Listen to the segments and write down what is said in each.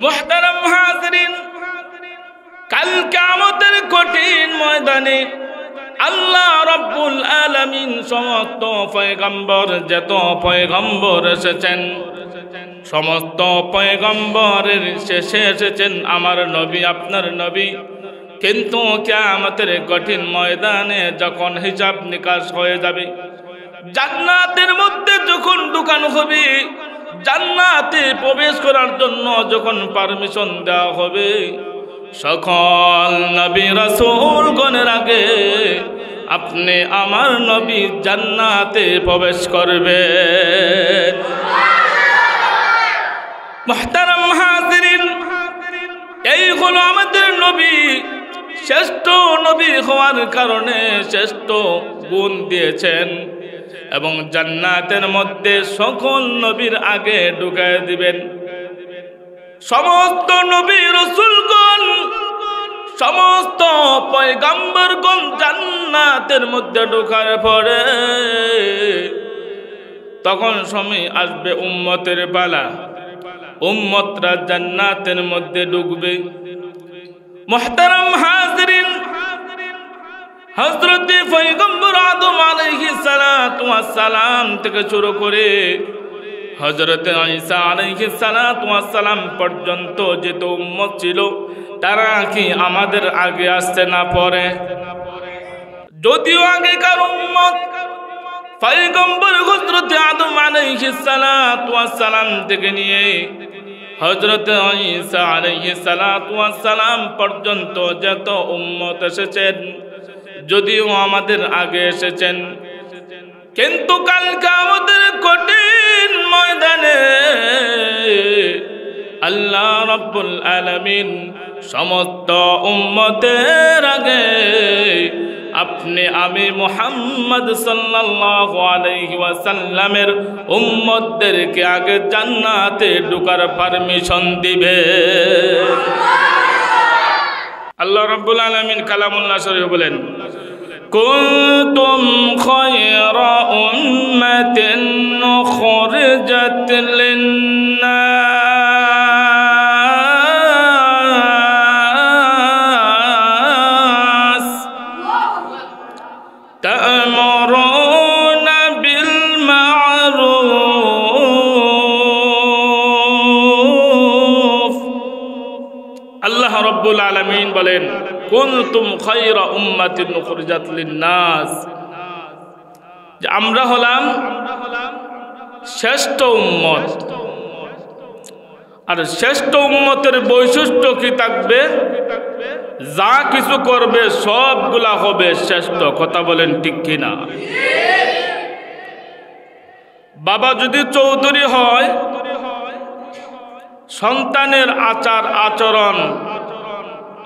মুহতারাম হাজিরিন, কাল কিয়ামতের কঠিন ময়দানে আল্লাহ রাব্বুল আলামিন সমস্ত পয়গম্বর, যত পয়গম্বর এসেছেন, সমস্ত পয়গম্বরের শেষে এসেছেন আমার নবী, আপনার নবী। কিন্তু কিয়ামতের কঠিন ময়দানে যখন হিসাব নিকাশ হয়ে যাবে, জান্নাতের মধ্যে যখন ঢুকানো হবে, জান্নাতে প্রবেশ করার জন্য যখন পারমিশন দেওয়া হবে, সকল নবী রাসূলগণের আগে আপনি আমার নবী জান্নাতে প্রবেশ করবে। মুহতারাম হাজিরিন, এই হলো আমাদের নবী। শ্রেষ্ঠ নবী হওয়ার কারণে শ্রেষ্ঠ গুণ দিয়েছেন এবং জান্নাতের মধ্যে সকল নবীর আগে ঢুকায় দিবেন। সমস্ত নবী রাসূলগণ, সমস্ত পয়গম্বরগণ জান্নাতের মধ্যে ঢোকার পরে তখন সময় আসবে উম্মতের পালা, উম্মতরা জান্নাতের মধ্যে ঢুকবে। মুহতারাম হাজিরিন, হযরত পয়গম্বর আদম আলাইহিস সালাতু ওয়াস সালাম থেকে শুরু করে হযরত ঈসা আলাইহিস সালাতু ওয়াস সালাম পর্যন্ত যত উম্মত ছিল, তারা কি আমাদের আগে আসতে না পরে? যদিও আগেকার উম্মত পয়গম্বর হযরত আদম আলাইহিস সালাতু ওয়াস সালাম থেকে নিয়ে হযরত ঈসা আলাইহিস সালাতু ওয়াস সালাম পর্যন্ত যত উম্মত এসেছেন, যদিও আমাদের আগে এসেছেন, কিন্তু কাল কিয়ামতের কঠিন ময়দানে আল্লাহ রাব্বুল আলামিন সমস্ত উম্মতের আগে আপনি আমি মুহাম্মদ সাল্লাল্লাহু আলাইহি ওয়াসাল্লামের উম্মতদেরকে আগে জান্নাতে ঢোকার পারমিশন দিবে। আল্লাহ রাব্বুল আলামিন কালামুল্লাহ শরীফ বলেন, কুনতুম খায়রা উম্মাতিন উখরিজাত লিন-নাস তা'মুরুনা বিল মা'রুফ। আল্লাহ রাব্বুল আলামিন বলেন, কুনতুম খায়রা উম্মাতিন উখরিজাত লিন-নাস, যে আমরা হলাম শ্রেষ্ঠ উম্মত। আর শ্রেষ্ঠ উম্মতের বৈশিষ্ট্য কি থাকবে? যা কিছু করবে সবগুলা হবে শ্রেষ্ঠ। কথা বলেন ঠিক কিনা? বাবা যদি চৌধুরী হয়, সন্তানের আচার আচরণ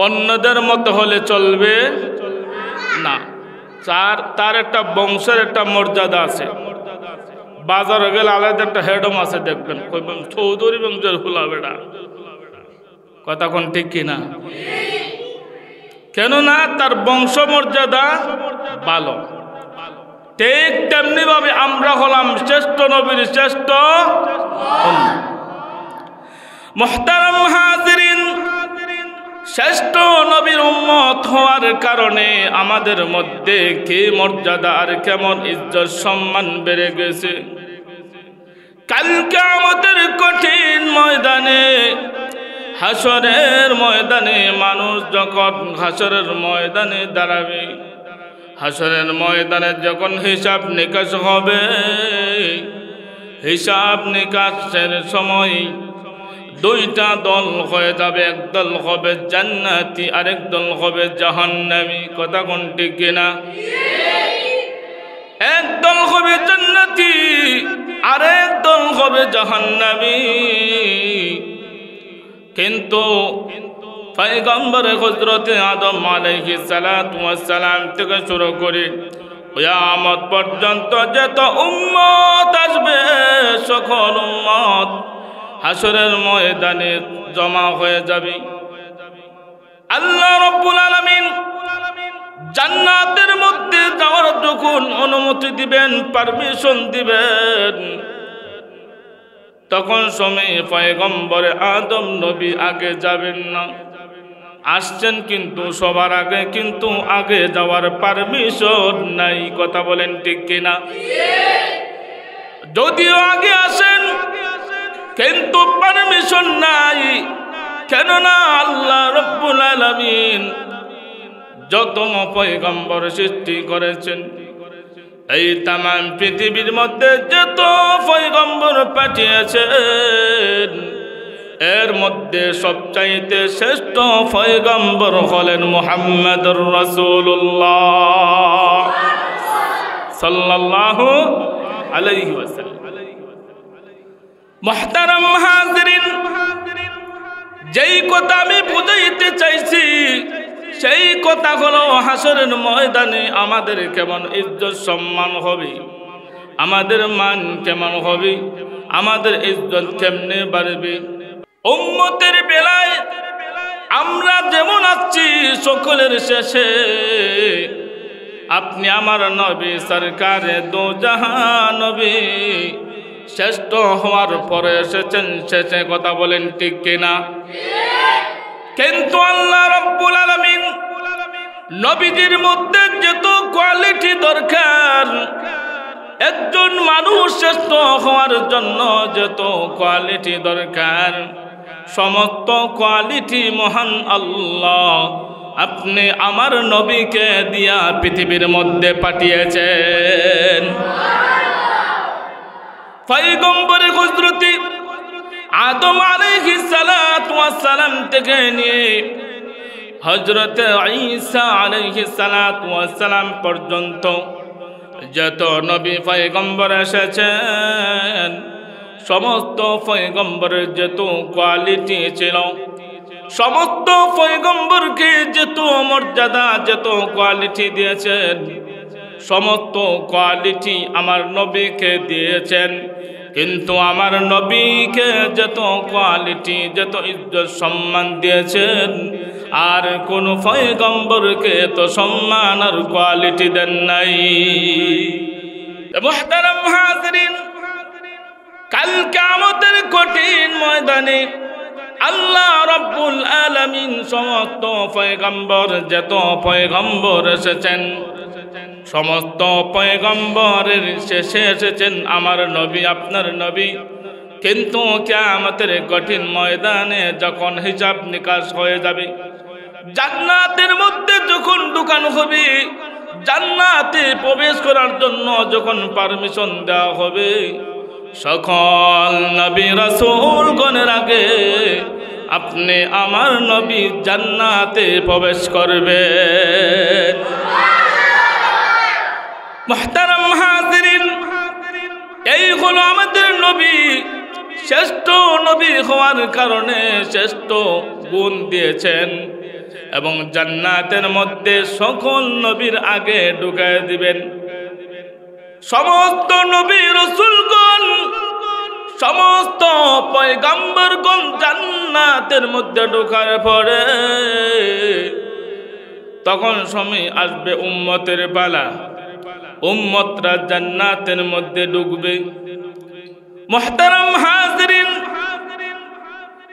অন্যদের মতো হলে চলবে না। তার একটা বংশের একটা মর্যাদা আছে। বাজারে গেলে আলাদা একটা হেডম আছে, দেখবেন চৌধুরী বংশের ফুলা বেড়া। কথা কোন ঠিক কিনা? কেননা তার বংশ মর্যাদা ভালো। ঠিক তেমনি ভাবে আমরা হলাম শ্রেষ্ঠ নবীর শ্রেষ্ঠ উম্মত। মুহতারাম হাজিরিন, শ্রেষ্ঠ নবীর উম্মত হওয়ার কারণে আমাদের মধ্যে কি মর্যাদা আর কেমন ইজ্জত সম্মান বেড়ে গেছে। কাল কিয়ামতের কঠিন ময়দানে, হাসরের ময়দানে মানুষ যখন হাসরের ময়দানে দাঁড়াবে, হাসরের ময়দানে যখন হিসাব নিকাশ হবে, হিসাব নিকাশের সময় দুইটা দল হয়ে যাবে। এক দল হবে জান্নাতি, আরেক দল হবে জাহান্নামী। কথা কোন ঠিক কিনা? এক দল হবে জান্নাতি, আরেক দল হবে জাহান্নামী। কিন্তু পয়গম্বর হযরত আদম আলাইহিস সালাতু ওয়াস সালাম থেকে শুরু করে কিয়ামত পর্যন্ত যত উম্মত আসবে, সকল উম্মত হাসরের ময়দানে জমা হয়ে যাবে। আল্লাহ রাব্বুল আলামিন জান্নাতের মধ্যে যাওয়ার যখন অনুমতি দিবেন, পারমিশন দিবেন, তখন সময় পয়গম্বরে আদম নবী আগে যাবেন না, আসছেন কিন্তু সবার আগে, কিন্তু আগে যাওয়ার পারমিশন নাই। কথা বলেন ঠিক কিনা? যদিও আগে আসেন কিন্তু পারমিশন নাই। কেননা আল্লাহ রাব্বুল আলামিন যত পয়গম্বর সৃষ্টি করেছেন, এই তামাম পৃথিবীর মধ্যে যত পয়গম্বর পাঠিয়েছেন, এর মধ্যে সবচাইতে শ্রেষ্ঠ পয়গম্বর হলেন মুহাম্মদুর রাসূলুল্লাহ সাল্লাল্লাহু আলাইহি ওয়াসাল্লাম। মুহতারাম হাজিরিন, যেই কথা আমি বুঝাইতে চাইছি সেই কথা হলো হাসরের ময়দানে আমাদের কেমন ইজ্জত সম্মান হবে, আমাদের মান কেমন হবে, আমাদের ইজ্জত কেমনে বাড়বে। উম্মতের বেলায় আমরা যেমন আছি, সকলের শেষে আপনি আমার নবী সরকারে দো জাহান নবী শ্রেষ্ঠ হওয়ার পরে এসেছেন শেষে। কথা বলেন ঠিক কিনা? কিন্তু আল্লাহ রাব্বুল আলামিন নবীদের মধ্যে যত কোয়ালিটি দরকার, একজন মানুষ শ্রেষ্ঠ হওয়ার জন্য যত কোয়ালিটি দরকার, সমস্ত কোয়ালিটি মহান আল্লাহ আপনি আমার নবীকে দিয়া পৃথিবীর মধ্যে পাঠিয়েছেন। পয়গম্বরে হযরতে আদম আলাইহিস সালাতু ওয়াস সালাম থেকে নিয়ে হযরতে ঈসা আলাইহিস সালাতু ওয়াস সালাম পর্যন্ত যত নবী পয়গম্বর এসেছেন, সমস্ত পয়গম্বরের যত কোয়ালিটি ছিল, সমস্ত পয়গম্বরকে যত মর্যাদা যত কোয়ালিটি দিয়েছেন, সমস্ত কোয়ালিটি আমার নবীকে দিয়েছেন। কিন্তু আমার নবীকে যত কোয়ালিটি যত ইজ্জত সম্মান দিয়েছেন, আর কোন পয়গম্বরকে তো সম্মান আর কোয়ালিটি দেন নাই। মুহতারাম হাজিরিন, কাল কিয়ামতের কঠিন ময়দানে আল্লাহ রাব্বুল আলামিন সমস্ত পয়গম্বর যত পয়গম্বর এসেছেন, সমস্ত পয়গম্বরের শেষে এসেছেন আমার নবী, আপনার নবী। কিন্তু কিয়ামতের কঠিন ময়দানে যখন হিসাব নিকাশ হয়ে যাবে, জান্নাতের মধ্যে যখন ঢুকানো হবে, জান্নাতে প্রবেশ করার জন্য যখন পারমিশন দেওয়া হবে, সকল নবী রাসূলগণের আগে আপনি আমার নবী জান্নাতে প্রবেশ করবে। মুহতারাম হাজিরিন, এই হলো আমাদের নবী। শ্রেষ্ঠ নবী হওয়ার কারণে শ্রেষ্ঠ গুণ দিয়েছেন এবং জান্নাতের মধ্যে সকল নবীর আগে ঢুকায় দিবেন। সমস্ত নবী রাসূলগণ, সমস্ত পয়গম্বরগণ জান্নাতের মধ্যে ঢোকার পরে তখন সময় আসবে উম্মতের পালা, উম্মতরা জান্নাতের মধ্যে ঢুকবে। মুহতারাম হাজিরিন,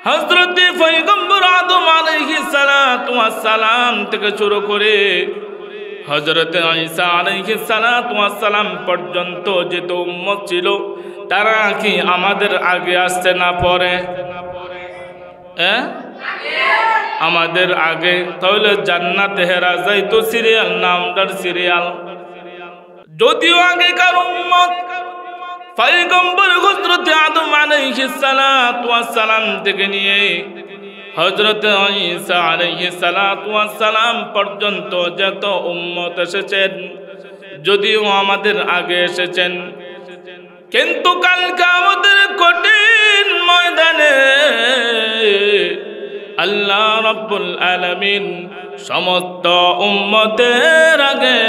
হযরতে পয়গম্বর আদম আলাইহিস সালাতু ওয়াস সালাম থেকে শুরু করে হযরতে ঈসা আলাইহিস সালাতু ওয়াস সালাম পর্যন্ত যত উম্মত ছিল, তারা কি আমাদের আগে আসছে না পরে? আমাদের আগে। তাহলে জান্নাতে হেরা যাইতো সিরিয়াল, নামটার সিরিয়াল। যদিও আগেকার উম্মত পয়গম্বর হযরতে আদম আলাইহিস সালাতু ওয়াস সালাম থেকে নিয়ে হযরতে ঈসা আলাইহিস সালাতু ওয়াস সালাম পর্যন্ত যত উম্মত এসেছেন, যদিও আমাদের আগে এসেছেন, কিন্তু কাল কিয়ামতের কঠিন ময়দানে আল্লাহ রাব্বুল আলামিন সমস্ত উম্মতের আগে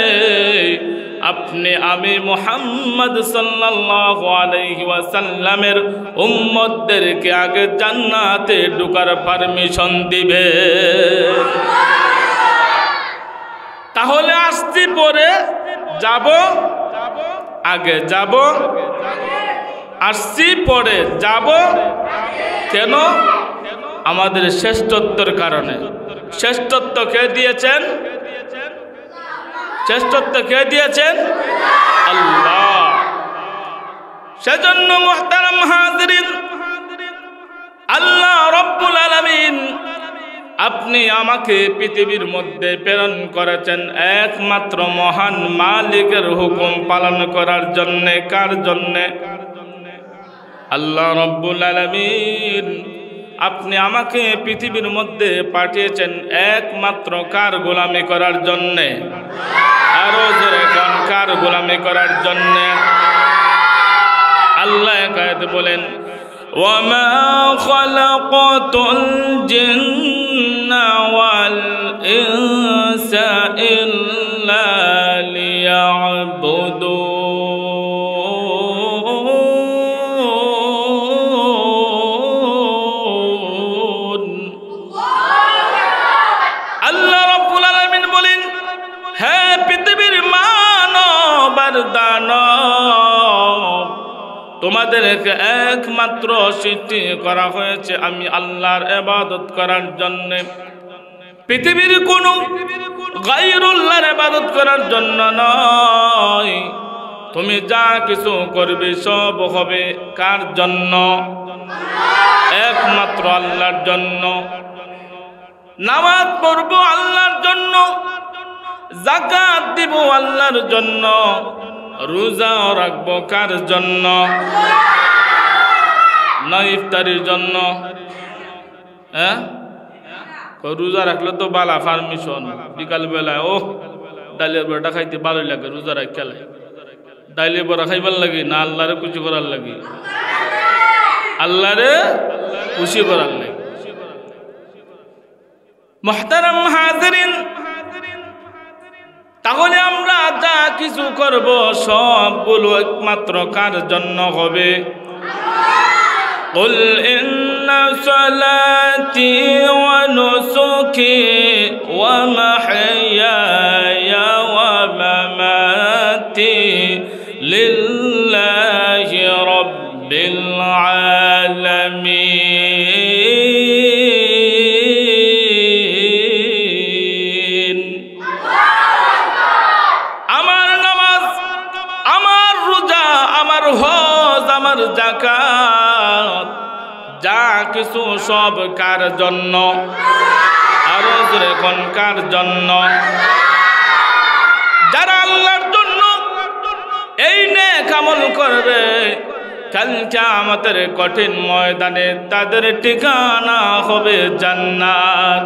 আপনি আমি মুহাম্মদ সাল্লাল্লাহু আলাইহি ওয়াসাল্লামের উম্মতদেরকে আগে জান্নাতে ঢোকার পারমিশন দিবে। তাহলে আসতে পরে যাব, আগে যাব, আসছি পরে যাব কেন? আমাদের শ্রেষ্ঠত্বের কারণে। শ্রেষ্ঠত্ব কে দিয়েছেন? শ্রেষ্ঠত্ব কে দিয়েছেন? আল্লাহ। সেজন্য মুহতারাম হাজিরিন, আল্লাহ রব্বুল আলামিন আপনি আমাকে পৃথিবীর মধ্যে প্রেরণ করেছেন একমাত্র মহান মালিকের হুকুম পালন করার জন্য। কার জন্য? আল্লাহ রব্বুল আলামিন আপনি আমাকে পৃথিবীর মধ্যে পাঠিয়েছেন একমাত্র কার গোলামি করার জন্য? আরো জোরে কোন, কার গোলামি করার জন্য? আল্লাহ কায়েতে বলেন, ওয়ামা খালাকাতুল জিন্না ওয়াল ইনসা ইল্লা লিয়াবুদুন। আল্লাহ রাব্বুল আলামিন বলেন, হে পৃথিবীর মানব আর দানব, তোমাদেরকে একমাত্র সৃষ্টি করা হয়েছে আমি আল্লাহর ইবাদত করার জন্য। পৃথিবীর কোনো গায়রুল্লাহর ইবাদত করার জন্য নয়। তুমি যা কিছু করবে সব হবে কার জন্য? একমাত্র আল্লাহর জন্য। নামাজ পড়ব আল্লাহর জন্য, যাকাত দিব আল্লাহর জন্য, রোজা রাখবো কার জন্য? না ইফতারির জন্য? হ্যাঁ, রোজা রাখলে তো বালা পারমিশন, বিকাল বেলায় ও ডালের বড়া খাইতে ভালোই লাগে, রোজা রাখ খেলে ডাইলে বড়া খাইবার লাগে না আল্লাহরে খুশি করার লাগে? আল্লাহরে খুশি করার লাগে। মুহতারাম হাজিরিন, তাহলে আমরা যা কিছু করব সবগুলো একমাত্র কার জন্য হবে? কুল ইন্না সালাতি ওয়া নুসুকি ওয়া মাহইয়ায়া ওয়া মামাতি লিল্লাহি রাব্বিল আলামিন। আমার নামাজ, আমার রোজা, আমার হজ, আমার যাকাত, যা কিছু সব কার জন্য? আরো জোরে কোন, কার জন্য? যারা আল্লাহর জন্য এই নেক আমল করবে, কাল কিয়ামতের কঠিন ময়দানে তাদের ঠিকানা হবে জান্নাত।